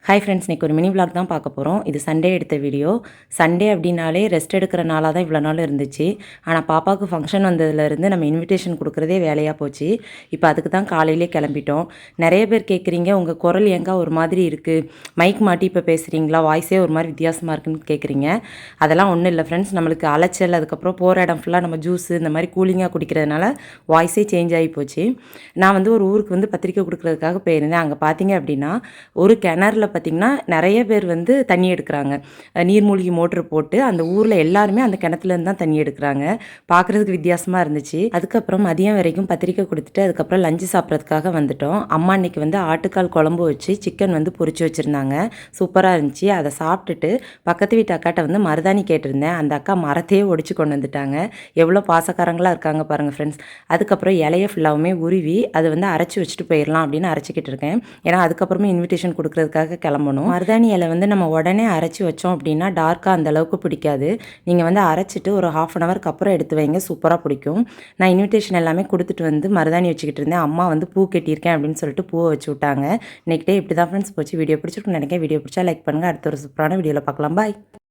Hi friends, இன்றைக்கி ஒரு mini vlog தான் பார்க்க போகிறோம். இது சண்டே எடுத்த வீடியோ. சண்டே அப்படின்னாலே ரெஸ்ட் எடுக்கிற நாளாக தான் இவ்வளோ நாள் இருந்துச்சு. ஆனால் பாப்பாவுக்கு ஃபங்க்ஷன் வந்ததுலேருந்து நம்ம இன்விடேஷன் கொடுக்குறதே வேலையாக போச்சு. இப்போ அதுக்கு தான் காலையிலே கிளம்பிட்டோம். நிறைய பேர் கேட்குறீங்க, உங்கள் குரல் ஏங்க ஒரு மாதிரி இருக்குது, மைக் மாட்டி இப்போ பேசுகிறீங்களா, வாய்ஸே ஒரு மாதிரி வித்தியாசமாக இருக்குன்னு கேட்குறீங்க. அதெல்லாம் ஒன்றும் இல்லை ஃப்ரெண்ட்ஸ், நம்மளுக்கு அலைச்சல், அதுக்கப்புறம் போகிற இடம் ஃபுல்லாக நம்ம ஜூஸு இந்த மாதிரி கூலிங்காக குடிக்கிறதுனால வாய்ஸே சேஞ்ச் ஆகி போச்சு. நான் வந்து ஒரு ஊருக்கு வந்து பத்திரிக்கை கொடுக்குறதுக்காக போயிருந்தேன். அங்கே பார்த்தீங்க அப்படின்னா ஒரு கிணறுல பார்த்திங்கன்னா நிறைய பேர் வந்து தண்ணி எடுக்கிறாங்க. நீர்மூழ்கி மோட்ரு போட்டு அந்த ஊரில் எல்லாருமே அந்த கிணத்துலேருந்து தான் தண்ணி எடுக்கிறாங்க. பார்க்குறதுக்கு வித்தியாசமாக இருந்துச்சு. அதுக்கப்புறம் மதியம் வரைக்கும் பத்திரிக்கை கொடுத்துட்டு அதுக்கப்புறம் லஞ்சு சாப்பிட்றதுக்காக வந்துட்டோம். அம்மா அன்னைக்கு வந்து ஆட்டுக்கால் குழம்பு வச்சு சிக்கன் வந்து பொரிச்சு வச்சுருந்தாங்க. சூப்பராக இருந்துச்சு. அதை சாப்பிட்டுட்டு பக்கத்து வீட்டு அக்காட்ட வந்து மருதாணி கேட்டிருந்தேன். அந்த அக்கா மரத்தையே ஒடிச்சு கொண்டு வந்துட்டாங்க. எவ்வளோ பாசக்காரங்களாக இருக்காங்க பாருங்கள் ஃப்ரெண்ட்ஸ். அதுக்கப்புறம் இலையை ஃபுல்லாகவுமே உருவி அதை வந்து அரைச்சி வச்சுட்டு போயிடலாம் அப்படின்னு அரைச்சிக்கிட்டு இருக்கேன். ஏன்னா அதுக்கப்புறமே இன்விடேஷன் கொடுக்குறதுக்காக கிளம்பணும். மருதாணி இலை வந்து நம்ம உடனே அரைச்சி வச்சோம் அப்படின்னா டார்க்காக அந்த அளவுக்கு பிடிக்காது. நீங்கள் வந்து அரைச்சிட்டு ஒரு 1/2 அன் ஹவருக்கு அப்புறம் எடுத்து வைங்க, சூப்பராக பிடிக்கும். நான் இன்விடேஷன் எல்லாமே கொடுத்துட்டு வந்து மருதாணி வச்சுக்கிட்டு இருந்தேன். அம்மா வந்து பூ கட்டியிருக்கேன் அப்படின்னு சொல்லிட்டு பூவை வச்சு விட்டாங்க. நெக்ஸ்ட் டே இப்படி தான் ஃப்ரெண்ட்ஸ் போச்சு. வீடியோ பிடிச்சிருக்குன்னு நினைக்கிறேன். வீடியோ பிடிச்சா லைக் பண்ணுங்கள். அடுத்த ஒரு சூப்பரான வீடியோவில் பார்க்கலாம். பாய்.